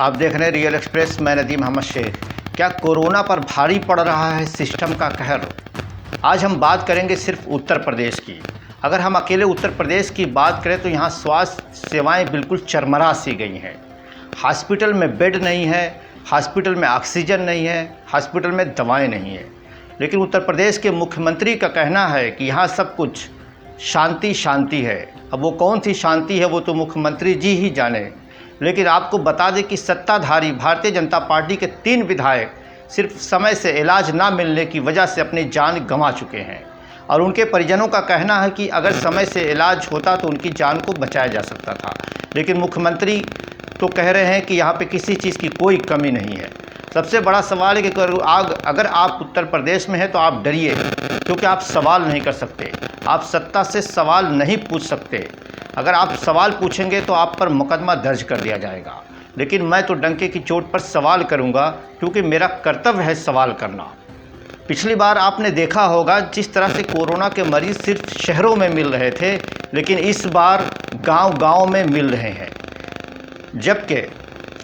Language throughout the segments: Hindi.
आप देख रहे हैं रियल एक्सप्रेस। मैं नदीम अहमद शेख। क्या कोरोना पर भारी पड़ रहा है सिस्टम का कहर? आज हम बात करेंगे सिर्फ उत्तर प्रदेश की। अगर हम अकेले उत्तर प्रदेश की बात करें तो यहाँ स्वास्थ्य सेवाएं बिल्कुल चरमरा सी गई हैं। हॉस्पिटल में बेड नहीं है, हॉस्पिटल में ऑक्सीजन नहीं है, हॉस्पिटल में दवाएं नहीं है। लेकिन उत्तर प्रदेश के मुख्यमंत्री का कहना है कि यहाँ सब कुछ शांति शांति है। अब वो कौन सी शांति है वो तो मुख्यमंत्री जी ही जाने। लेकिन आपको बता दें कि सत्ताधारी भारतीय जनता पार्टी के 3 विधायक सिर्फ समय से इलाज ना मिलने की वजह से अपनी जान गंवा चुके हैं और उनके परिजनों का कहना है कि अगर समय से इलाज होता तो उनकी जान को बचाया जा सकता था। लेकिन मुख्यमंत्री तो कह रहे हैं कि यहाँ पे किसी चीज़ की कोई कमी नहीं है। सबसे बड़ा सवाल है कि अगर आप उत्तर प्रदेश में हैं तो आप डरिए, क्योंकि आप सवाल नहीं कर सकते, आप सत्ता से सवाल नहीं पूछ सकते। अगर आप सवाल पूछेंगे तो आप पर मुकदमा दर्ज कर दिया जाएगा। लेकिन मैं तो डंके की चोट पर सवाल करूंगा, क्योंकि मेरा कर्तव्य है सवाल करना। पिछली बार आपने देखा होगा जिस तरह से कोरोना के मरीज़ सिर्फ शहरों में मिल रहे थे, लेकिन इस बार गांव-गांव में मिल रहे हैं। जबकि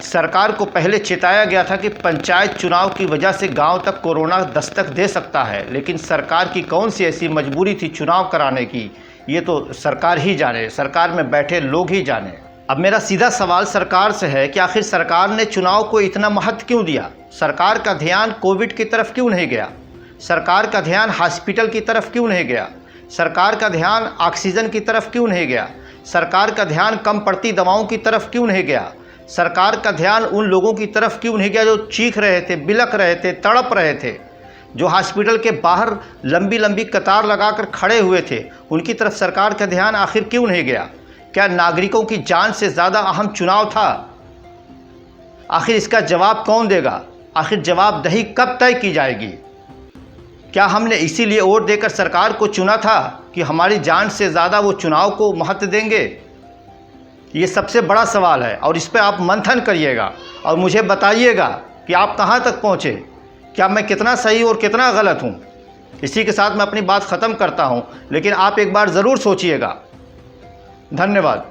सरकार को पहले चेताया गया था कि पंचायत चुनाव की वजह से गांव तक कोरोना दस्तक दे सकता है, लेकिन सरकार की कौन सी ऐसी मजबूरी थी चुनाव कराने की, ये तो सरकार ही जाने, सरकार में बैठे लोग ही जाने। अब मेरा सीधा सवाल सरकार से है कि आखिर सरकार ने चुनाव को इतना महत्व क्यों दिया? सरकार का ध्यान कोविड की तरफ क्यों नहीं गया? सरकार का ध्यान हॉस्पिटल की तरफ क्यों नहीं गया? सरकार का ध्यान ऑक्सीजन की तरफ क्यों नहीं गया? सरकार का ध्यान कम पड़ती दवाओं की तरफ क्यों नहीं गया? सरकार का ध्यान उन लोगों की तरफ क्यों नहीं गया जो चीख रहे थे, बिलख रहे थे, तड़प रहे थे, जो हॉस्पिटल के बाहर लंबी लंबी कतार लगाकर खड़े हुए थे? उनकी तरफ सरकार का ध्यान आखिर क्यों नहीं गया? क्या नागरिकों की जान से ज़्यादा अहम चुनाव था? आखिर इसका जवाब कौन देगा? आखिर जवाबदेही कब तय की जाएगी? क्या हमने इसीलिए वोट देकर सरकार को चुना था कि हमारी जान से ज़्यादा वो चुनाव को महत्व देंगे? ये सबसे बड़ा सवाल है और इस पर आप मंथन करिएगा और मुझे बताइएगा कि आप कहाँ तक पहुँचे, क्या मैं कितना सही और कितना गलत हूँ। इसी के साथ मैं अपनी बात ख़त्म करता हूँ, लेकिन आप एक बार ज़रूर सोचिएगा। धन्यवाद।